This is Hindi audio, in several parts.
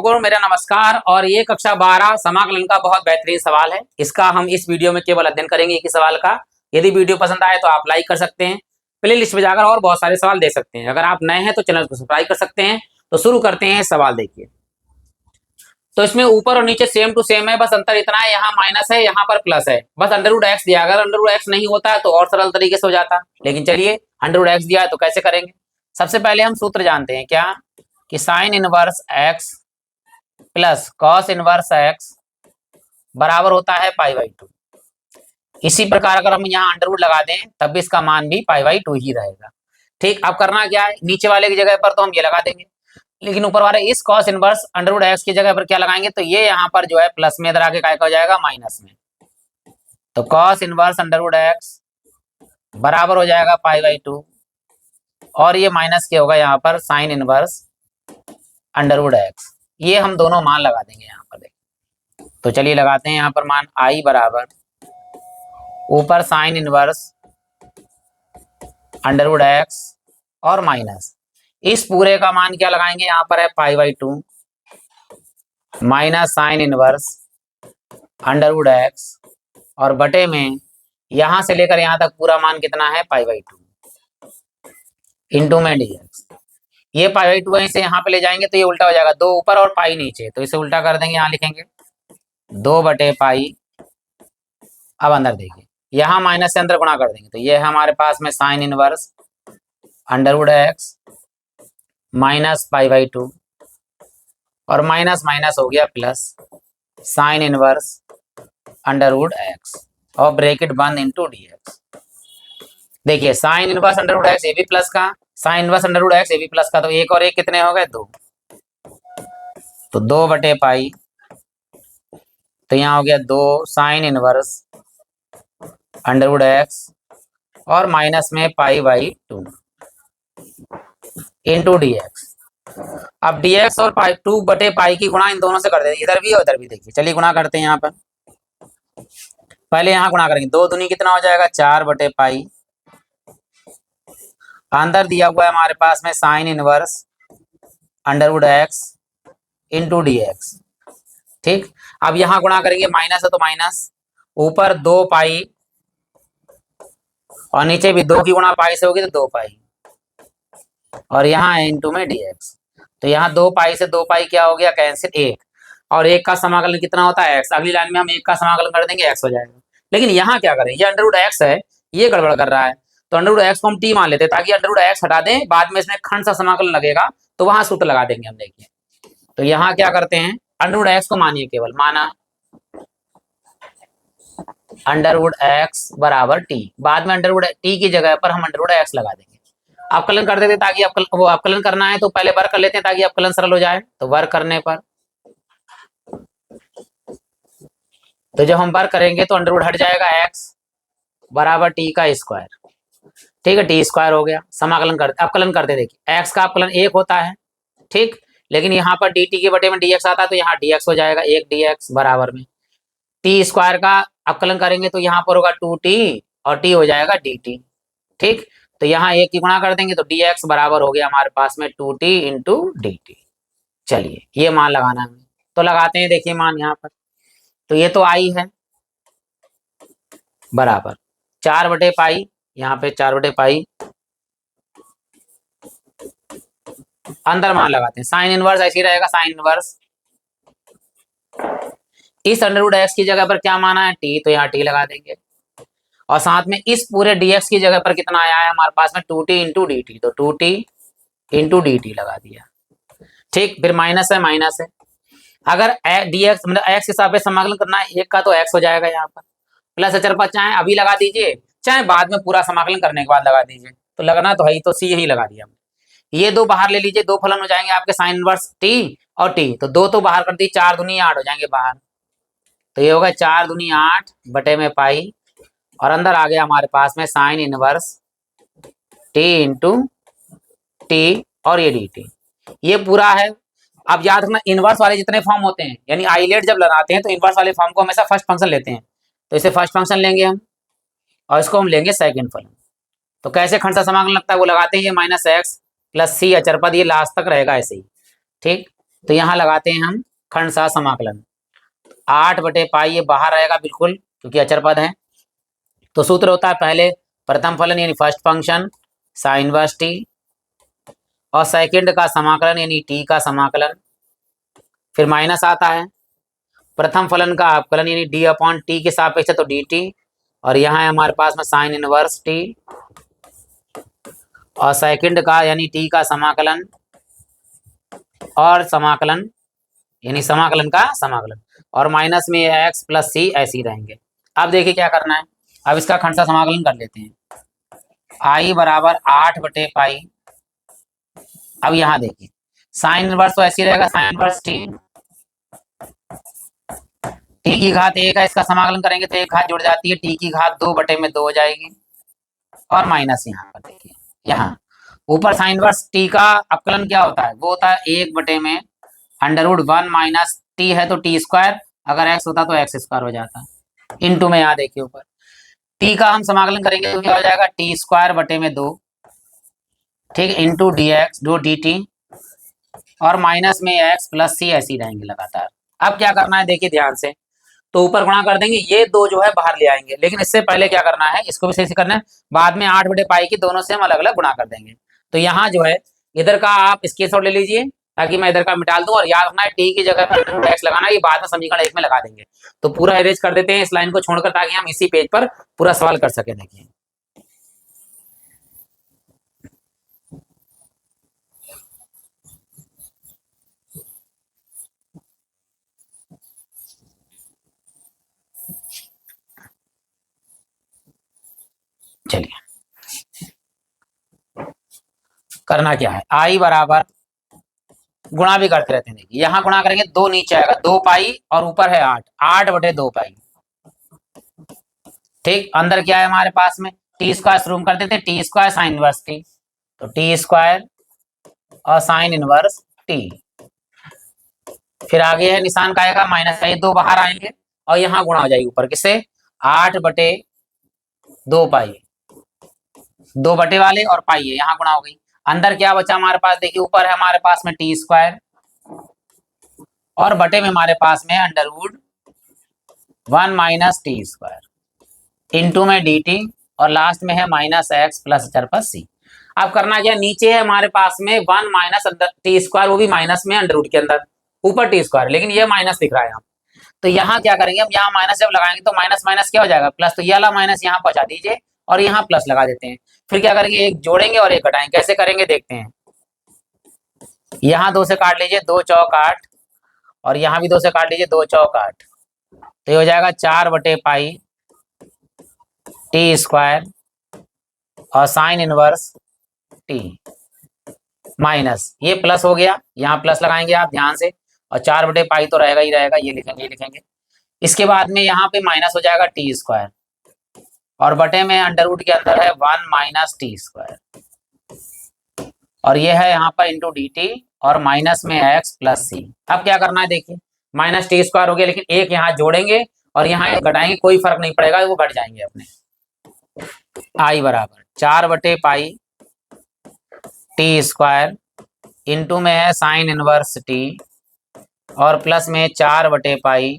को मेरा नमस्कार। और ये कक्षा 12 समाकलन का बहुत बेहतरीन सवाल है। इसका हम इस वीडियो में केवल अध्ययन करेंगे एक ही सवाल का। यदि वीडियो पसंद आए तो आप लाइक कर सकते हैं, प्ले लिस्ट में जाकर और बहुत सारे सवाल देख सकते हैं। अगर आप नए हैं तो चैनल को सब्सक्राइब कर सकते हैं। तो शुरू करते हैं। सवाल देखिए, तो इसमें ऊपर और नीचे सेम टू सेम है, बस अंतर इतना है यहाँ माइनस है यहाँ पर प्लस है। बस √x दिया, अगर √x नहीं होता है तो और सरल तरीके से हो जाता, लेकिन चलिए √x दिया है तो कैसे करेंगे। सबसे पहले हम सूत्र जानते हैं क्या, कि sine inverse x plus cos inverse x बराबर होता है π/2। इसी प्रकार अगर हम यहाँ अंडर रूट लगा दें तब भी इसका मान भी π/2 ही रहेगा। ठीक, अब करना क्या है, नीचे वाले की जगह पर तो हम ये लगा देंगे, लेकिन ऊपर वाले इस कॉस इनवर्स √x की जगह पर क्या लगाएंगे, तो ये यहाँ पर जो है प्लस में इधर आके क्या हो जाएगा माइनस में। तो कॉस इनवर्स √x बराबर हो जाएगा π/2 और ये माइनस के होगा यहाँ पर साइन इनवर्स √x। ये हम दोनों मान लगा देंगे यहाँ पर। देखिए, तो चलिए लगाते हैं यहाँ पर मान i बराबर ऊपर साइन इनवर्स √x और माइनस इस पूरे का मान क्या लगाएंगे, यहाँ पर है π/2 माइनस साइन इनवर्स √x और बटे में यहां से लेकर यहां तक पूरा मान कितना है π/2 इंटू में dx। ये π/2 है, इसे यहाँ पे ले जाएंगे तो ये उल्टा हो जाएगा, 2 ऊपर और पाई नीचे, तो इसे उल्टा कर देंगे, यहाँ लिखेंगे 2/π। अब अंदर देखिए, यहाँ माइनस से अंदर गुणा कर देंगे तो ये है हमारे पास में साइन इनवर्स √x माइनस π/2 और माइनस माइनस हो गया प्लस साइन इनवर्स √x और ब्रैकेट बंद इंटू dx। देखिए साइन इनवर्स √x ये भी प्लस का, साइन इनवर्स √x ये भी प्लस का, तो एक और एक कितने हो गए 2, तो 2/π। तो यहाँ हो गया 2 साइन इनवर्स √x और माइनस में π/2 इंटू dx। अब dx और 2/π की गुणा इन दोनों से कर देते, इधर भी और इधर भी। देखिए चलिए गुणा करते हैं। यहाँ पर पहले यहाँ गुणा करेंगे, 2 दूनी कितना हो जाएगा 4/π। अंदर दिया हुआ है हमारे पास में sine inverse √x into dx। ठीक, अब यहाँ गुणा करेंगे, माइनस है तो माइनस, ऊपर 2π और नीचे भी 2 की गुणा पाई से होगी तो 2π और यहाँ है इंटू में dx। तो यहाँ 2π से 2π क्या हो गया कैंसिल, 1 और 1 का समाकलन कितना होता है x। अगली लाइन में हम 1 का समाकलन कर देंगे, x हो जाएगा। लेकिन यहाँ क्या करें, ये √x है, ये गड़बड़ कर रहा है, तो √x को हम t मान लेते हैं ताकि √x हटा दें, बाद में इसमें खंड सा समाकलन लगेगा तो वहां सूत्र लगा देंगे हम। देखिए तो यहाँ क्या करते हैं, √x को मानिए, केवल माना √x बराबर t, बाद में √t की जगह पर हम √x लगा देंगे। अवकलन कर देते ताकि वो अवकलन करना है तो पहले वर्ग कर लेते हैं ताकि अवकलन सरल हो जाए। तो वर्ग करने पर तो जब हम वर्ग करेंगे तो √ हट जाएगा, x बराबर t का स्क्वायर। ठीक है, t² हो गया। समाकलन करते, अवकलन करते, देखिए x का अवकलन 1 होता है, ठीक, लेकिन यहाँ पर dt के बटे में dx आता है तो यहाँ dx हो जाएगा, 1 dx बराबर में t² का अवकलन करेंगे तो यहाँ पर होगा 2t और t हो जाएगा dt। ठीक, तो यहाँ 1 की गुणा कर देंगे तो dx बराबर हो गया हमारे पास में 2t इंटू dt। चलिए ये मान लगाना है, तो लगाते हैं। देखिए मान यहाँ पर, तो ये तो i है बराबर 4/π, यहाँ पे 4/π, अंदर मान लगाते हैं। साइन इनवर्स ऐसे ही रहेगा, साइन इनवर्स इस √x की जगह पर क्या माना है t, तो यहाँ t लगा देंगे और साथ में इस पूरे dx की जगह पर कितना आया है हमारे पास में 2t इंटू dt, तो 2t इंटू dt लगा दिया। ठीक, फिर माइनस है माइनस है, अगर dx मतलब x के सापेक्ष समाकलन करना है 1 का तो x हो जाएगा, यहाँ पर प्लस अचर चाहे अभी लगा दीजिए चाहे बाद में पूरा समाकलन करने के बाद लगा दीजिए, तो लगना तो है ही, तो c यही लगा दिया हमने। ये 2 बाहर ले लीजिए, 2 फलन हो जाएंगे आपके साइन इनवर्स t और t, तो 2 तो बाहर कर दी, 4 दूनी 8 हो जाएंगे बाहर, तो ये होगा 4 दूनी 8 बटे में पाई और अंदर आ गया हमारे पास में sine inverse t into t और ये dt। ये पूरा है। अब याद रखना, इनवर्स वाले जितने फॉर्म होते हैं, यानी आइलेट जब लगाते हैं तो इनवर्स वाले फॉर्म को हमेशा फर्स्ट फंक्शन लेते हैं, तो इसे फर्स्ट फंक्शन लेंगे हम और इसको हम लेंगे सेकंड फलन। तो कैसे खंड सा समाकलन लगता है वो लगाते हैं, ये -x प्लस c अचर पद, ये लास्ट तक रहेगा ऐसे ही। ठीक, तो यहाँ लगाते हैं हम खंडशः समाकलन। 8/पाई ये बाहर रहेगा बिल्कुल, क्योंकि अचर पद है। तो सूत्र होता है पहले प्रथम फलन यानी first function sine inverse T, और सेकंड का समाकलन यानी टी का समाकलन, फिर माइनस आता है। प्रथम फलन का अवकलन यानी डी अपॉन टी के सापेक्ष है तो डी टी, और यहाँ है हमारे पास में साइन इनवर्स टी, और सेकंड का यानी टी का समाकलन, और समाकलन यानी समाकलन का समाकलन, और माइनस में एक्स प्लस सी ऐसे ही रहेंगे। अब देखिए क्या करना है, अब इसका खंडशः समाकलन कर लेते हैं। आई बराबर 8/पाई। अब यहाँ देखिए साइन इनवर्स तो ऐसे ही रहेगा, साइन इनवर्स टी, टी की घात 1 है, इसका समाकलन करेंगे तो एक घात जुड़ जाती है, टी की घात 2/2 हो जाएगी, और माइनस यहाँ पर देखिए, यहाँ ऊपर साइन इनवर्स टी का अवकलन क्या होता है, वो होता है 1/√1 माइनस टी है तो टी स्क्वायर, अगर एक्स होता तो एक्स स्क्वायर हो जाता, इनटू में यहाँ देखिए ऊपर टी का हम समाकलन करेंगे तो क्या हो जाएगा, टी स्क्वायर बटे में 2, ठीक, इंटू डी एक्स दो डी टी, और माइनस में एक्स प्लस सी ऐसे ही रहेंगे लगातार। अब क्या करना है देखिए ध्यान से, तो ऊपर गुणा कर देंगे, ये दो जो है बाहर ले आएंगे, लेकिन इससे पहले क्या करना है, इसको भी सही करना है, बाद में 8/पाई की दोनों से हम अलग अलग गुणा कर देंगे। तो यहाँ जो है इधर का आप स्क्रीनशॉट ले लीजिए ताकि मैं इधर का मिटा दूं, और याद रखना है टी की जगह पर एक्स लगाना, ये बाद में समीकरण 1 में लगा देंगे। तो पूरा इरेज कर देते हैं इस लाइन को छोड़कर, ताकि हम इसी पेज पर पूरा सवाल कर सके। देखिए चलिए करना क्या है, आई बराबर गुणा भी करते रहते हैं। देखिए यहाँ गुणा करेंगे, 2 नीचे आएगा 2 पाई, और ऊपर है 8, 8/2 पाई, ठीक। अंदर क्या है हमारे पास में, टी स्क्वायर शुरू कर देते हैं, T square sine inverse T, तो टी स्क्वायर और साइन इनवर्स टी, फिर आगे है निशान का आएगा माइनस का, ये 2 बाहर आएंगे, और यहाँ गुणा हो जाएगी ऊपर किससे, 8/2 पाई, 2 बटे वाले और पाई है, यहाँ गुणा हो गई। अंदर क्या बचा हमारे पास, देखिए ऊपर है हमारे पास में टी स्क्वायर, और बटे में हमारे पास में √1 माइनस टी स्क्वायर, इंटू में डी टी, और लास्ट में है माइनस एक्स प्लस अचर पर सी। अब करना क्या, नीचे है हमारे पास में 1 माइनस टी स्क्वायर, वो भी माइनस में अंडर के अंदर, ऊपर टी स्क्वायर, लेकिन ये माइनस दिख रहा है यहाँ। तो यहाँ क्या करेंगे, हम यहाँ माइनस जब लगाएंगे तो माइनस माइनस क्या हो जाएगा, प्लस, तो ये वाला माइनस यहाँ पहुंचा दीजिए, और यहाँ प्लस लगा देते हैं। फिर क्या करेंगे, एक जोड़ेंगे और एक घटाएंगे, कैसे करेंगे देखते हैं। यहाँ 2 से काट लीजिए, 2 चौक 8, और यहाँ भी 2 से काट लीजिए, 2 चौक 8, तो ये हो जाएगा 4/पाई टी स्क्वायर और साइन इनवर्स टी, माइनस ये प्लस हो गया, यहाँ प्लस लगाएंगे आप ध्यान से, और 4/पाई तो रहेगा ही रहेगा, ये लिखेंगे। इसके बाद में यहाँ पे माइनस हो जाएगा टी स्क्वायर, और बटे में अंडर के अंदर है 1 माइनस टी स्क्वायर, और ये है यहाँ पर इंटू डी टी, और माइनस में एक्स प्लस सी। अब क्या करना है देखिए, माइनस टी स्क्वायर हो गया, लेकिन एक यहाँ जोड़ेंगे और यहाँ एक घटाएंगे, कोई फर्क नहीं पड़ेगा, वो घट जाएंगे अपने। आई बराबर 4/पाई टी स्क्वायर, इंटू में है साइन इनवर्स टी, और प्लस में 4/पाई,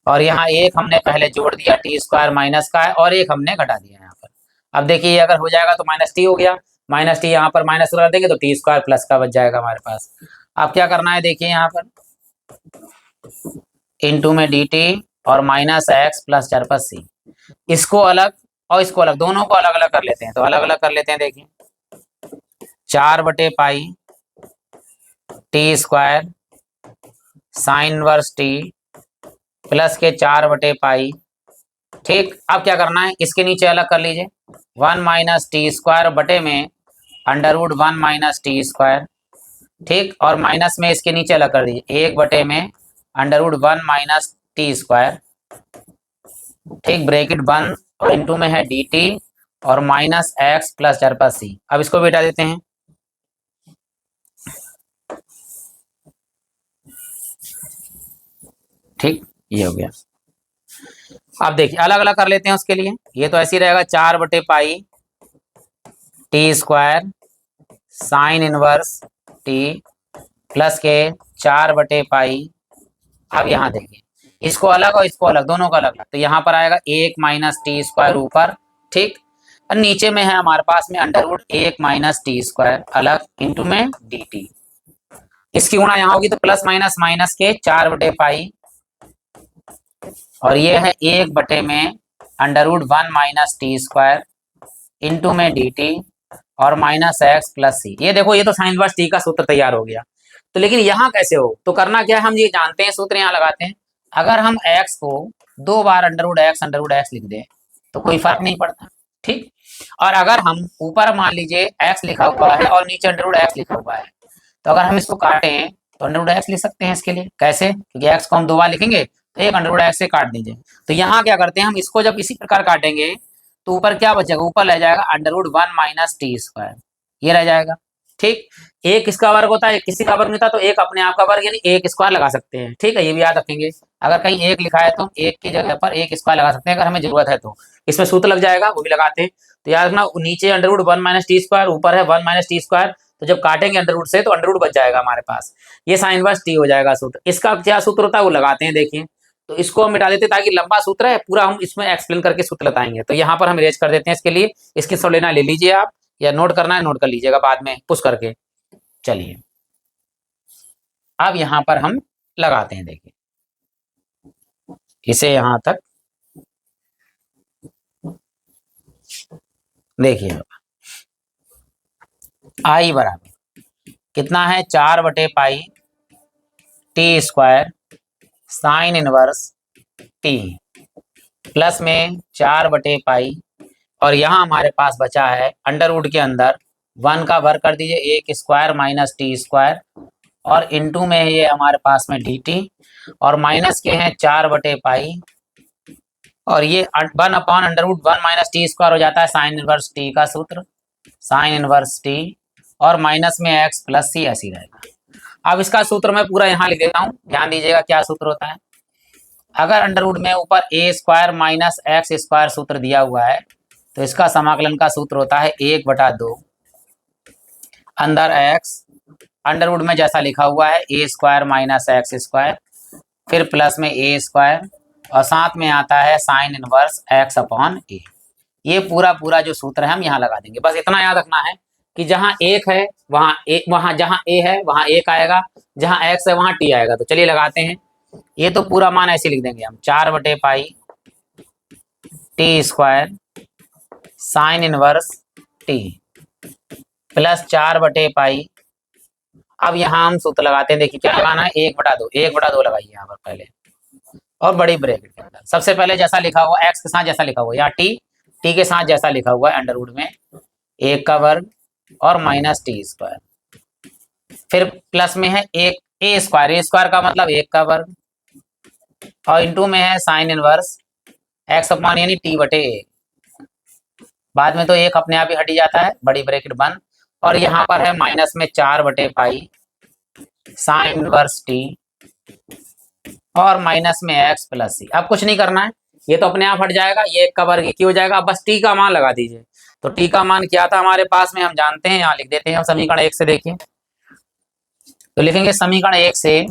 और यहाँ एक हमने पहले जोड़ दिया टी स्क्वायर माइनस का है, और एक हमने घटा दिया यहाँ पर। अब देखिए अगर हो जाएगा तो माइनस टी हो गया, माइनस टी यहाँ पर माइनस कर देंगे तो टी स्क्वायर प्लस का बच जाएगा हमारे पास। अब क्या करना है देखिए, यहाँ पर इंटू में डी टी और माइनस एक्स प्लस 4 पर सी, इसको अलग और इसको अलग, दोनों को अलग अलग कर लेते हैं। तो अलग अलग कर लेते हैं, देखिए 4/पाई t square sine inverse t plus के 4/पाई, ठीक। अब क्या करना है, इसके नीचे अलग कर लीजिए, 1 माइनस टी स्क्वायर बटे में अंडर√1 माइनस टी स्क्वायर, ठीक, और माइनस में इसके नीचे अलग कर दीजिए, 1 बटे में अंडर√1 माइनस टी स्क्वायर, ठीक, ब्रैकेट बंद, और इंटू में है डी टी और माइनस एक्स प्लस 4 पर सी। अब इसको बेटा देते हैं, ठीक, ये हो गया। अब देखिए अलग अलग कर लेते हैं उसके लिए, ये तो ऐसे ही रहेगा 4/पाई t square sine inverse t plus के 4/पाई। अब यहाँ देखिए, इसको अलग और इसको अलग, दोनों को अलग, तो यहाँ पर आएगा 1 माइनस टी स्क्वायर ऊपर, ठीक। और नीचे में है हमारे पास में under root 1 minus T square अलग इंटू में डी टी। इसकी गुणा यहाँ होगी तो प्लस माइनस माइनस के 4/पाई, और ये है 1 में under root 1 minus T square into में डी टी और माइनस एक्स प्लस सी। ये देखो, ये तो साइन इनवर्स टी का सूत्र तैयार हो गया। तो लेकिन यहाँ कैसे हो, तो करना क्या है, हम ये जानते हैं, सूत्र यहाँ लगाते हैं। अगर हम x को 2 बार अंडर रूट एक्स लिख दें तो कोई फर्क नहीं पड़ता, ठीक। और अगर हम ऊपर मान लीजिए x लिखा हुआ है और नीचे अंडर रूट एक्स लिखा हुआ है, तो अगर हम इसको काटें तो अंडर रूट एक्स लिख सकते हैं। इसके लिए कैसे, क्योंकि x को हम 2 बार लिखेंगे तो एक अंडर रूट एक्स से काट दीजिए। तो यहाँ क्या करते हैं, हम इसको जब इसी प्रकार काटेंगे तो ऊपर क्या बचेगा, ऊपर रह जाएगा under root 1 minus T square, ये रह जाएगा, ठीक। एक इसका वर्ग होता है, किसी का वर्ग नहीं होता, तो एक अपने आप का वर्ग यानी एक स्क्वायर लगा सकते हैं, ठीक है, ये भी याद रखेंगे। अगर कहीं एक लिखा है तो एक की जगह पर एक स्क्वायर लगा सकते हैं अगर हमें जरूरत है तो। इसमें सूत्र लग जाएगा, वो भी लगाते हैं। तो याद रखना, नीचे under root 1 minus T square, ऊपर है 1 माइनस टी स्क्वायर, तो जब काटेंगे अंडर रूट से तो अंडर रूट बच जाएगा हमारे पास, ये साइन इनवर्स टी हो जाएगा सूत्र। इसका क्या सूत्र होता है वो लगाते हैं, देखिए। तो इसको हम मिटा देते हैं ताकि लंबा सूत्र है पूरा, हम इसमें एक्सप्लेन करके सूत्र बताएंगे। तो यहाँ पर हम इरेज कर देते हैं इसके लिए। इसकी सब लेना ले लीजिए आप, या नोट करना है नोट कर लीजिएगा बाद में पुश करके। चलिए अब यहाँ पर हम लगाते हैं, देखिए इसे यहाँ तक देखिए, आई बराबर कितना है, 4/पाई t square sine inverse t plus में 4/पाई, और यहाँ हमारे पास बचा है अंडर रूट के अंदर 1 का वर्ग कर दीजिए, 1 स्क्वायर माइनस टी स्क्वायर, और इनटू में ये हमारे पास में डी टी, और माइनस के हैं 4/पाई, और ये 1 upon under root 1 minus T square हो जाता है साइन इनवर्स टी का सूत्र, साइन इनवर्स टी, और माइनस में एक्स प्लस सी ऐसी रहेगा। अब इसका सूत्र मैं पूरा यहाँ लिख देता हूँ, ध्यान दीजिएगा क्या सूत्र होता है। अगर अंडर रूट में ऊपर ए स्क्वायर माइनस एक्स स्क्वायर सूत्र दिया हुआ है तो इसका समाकलन का सूत्र होता है 1/2 अंदर एक्स, अंडर रूट में जैसा लिखा हुआ है ए स्क्वायर माइनस एक्स स्क्वायर, फिर प्लस में ए स्क्वायर, और साथ में आता है साइन इनवर्स एक्स अपॉन ए। ये पूरा जो सूत्र है हम यहाँ लगा देंगे। बस इतना याद रखना है कि जहाँ एक है वहाँ जहाँ ए है वहाँ एक आएगा, जहाँ एक्स है वहाँ टी आएगा। तो चलिए लगाते हैं, ये तो पूरा मान ऐसे लिख देंगे हम, 4/पाई t square sine inverse t plus 4/पाई। अब यहाँ हम सूत्र लगाते हैं, देखिए क्या लगाना है, 1/2, 1/2 लगाइए यहाँ पर पहले, और बड़ी ब्रैकेट के अंदर सबसे पहले जैसा लिखा हुआ एक्स के साथ जैसा लिखा हुआ, या टी के साथ जैसा लिखा हुआ है अंडर रूट में 1 का वर्ग और माइनस टी स्क्वायर, फिर प्लस में है एक ए स्क्वायर का मतलब 1 का वर्ग, और इंटू में है साइन इनवर्स एक्स अपॉन यानी टी/a। बाद में तो एक अपने आप ही हट जाता है, बड़ी ब्रैकेट बंद, और यहाँ पर है माइनस में 4/पाई साइन इनवर्स टी और माइनस में एक्स प्लस सी। अब कुछ नहीं करना है, ये तो अपने आप हट जाएगा, ये 1 का वर्ग एक ही हो जाएगा। बस टी का मान लगा दीजिए। तो टी का मान क्या था हमारे पास में, हम जानते हैं, यहाँ लिख देते हैं हम समीकरण 1 से। देखिए तो लिखेंगे समीकरण 1 से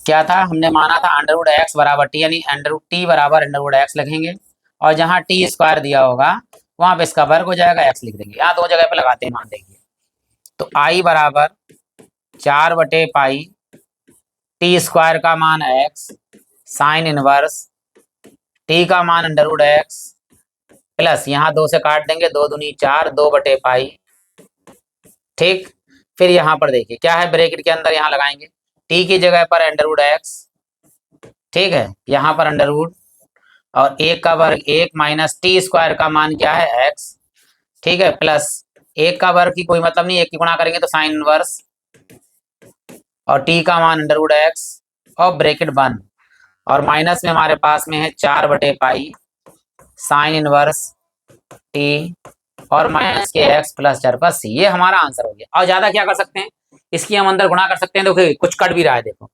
क्या था, हमने माना था अंडर रूट एक्स बराबर टी, यानी अंडर रूट टी बराबर अंडर रूट एक्स लिखेंगे, और जहाँ टी स्क्वायर दिया होगा वहां पे इसका वर्ग हो जाएगा, एक्स लिख देंगे। यहाँ 2 जगह पे लगाते हैं मान, देखिए तो आई बराबर 4/पाई टी स्क्वायर का मान एक्स साइन इनवर्स टी का मान अंडर रूट एक्स प्लस, यहाँ 2 से काट देंगे, 2 दूनी 4, 2/पाई, ठीक। फिर यहाँ पर देखिए क्या है, ब्रैकेट के अंदर यहाँ लगाएंगे, टी की जगह पर अंडर रूट एक्स, ठीक है, यहाँ पर अंडर रूट, और 1 का वर्ग 1 माइनस टी स्क्वायर का मान क्या है एक्स, ठीक है, प्लस 1 का वर्ग की कोई मतलब नहीं, 1 की गुणा करेंगे तो साइन इनवर्स, और टी का मान अंडर रूट एक्स और ब्रैकेट बंद, और माइनस में हमारे पास में है 4/पाई साइन इनवर्स टी और माइनस के एक्स प्लस 4/c। ये हमारा आंसर हो गया। और ज्यादा क्या कर सकते हैं, इसकी हम अंदर गुणा कर सकते हैं। देखो कुछ कट भी रहा है, देखो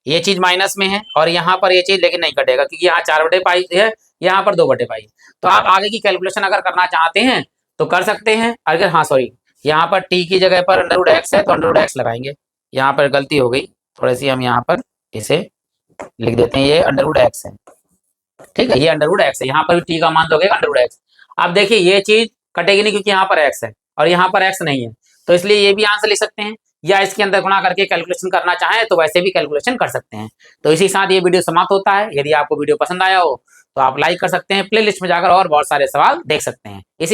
ये चीज माइनस में है और यहाँ पर ये चीज लेकिन नहीं कटेगा, क्योंकि यहाँ 4/पाई है, यहाँ पर 2/पाई। तो आप आगे की कैलकुलेशन अगर करना चाहते हैं तो कर सकते हैं। अगर हाँ सॉरी यहाँ पर टी की जगह पर √x है तो √x लगाएंगे। यहाँ पर गलती हो गई थोड़ी सी, हम यहाँ पर इसे लिख देते हैं, ये √x है, ठीक है, ये √x है। यहाँ पर भी टी का मान दोगे √x। अब देखिए ये चीज कटेगी नहीं क्योंकि यहाँ पर x है और यहाँ पर x नहीं है, तो इसलिए ये भी आंसर लिख सकते हैं, या इसके अंदर गुणा करके कैलकुलेशन करना चाहें तो वैसे भी कैलकुलेशन कर सकते हैं। तो इसी साथ ये वीडियो समाप्त होता है। यदि आपको वीडियो पसंद आया हो तो आप लाइक कर सकते हैं, प्लेलिस्ट में जाकर और बहुत सारे सवाल देख सकते हैं। इसी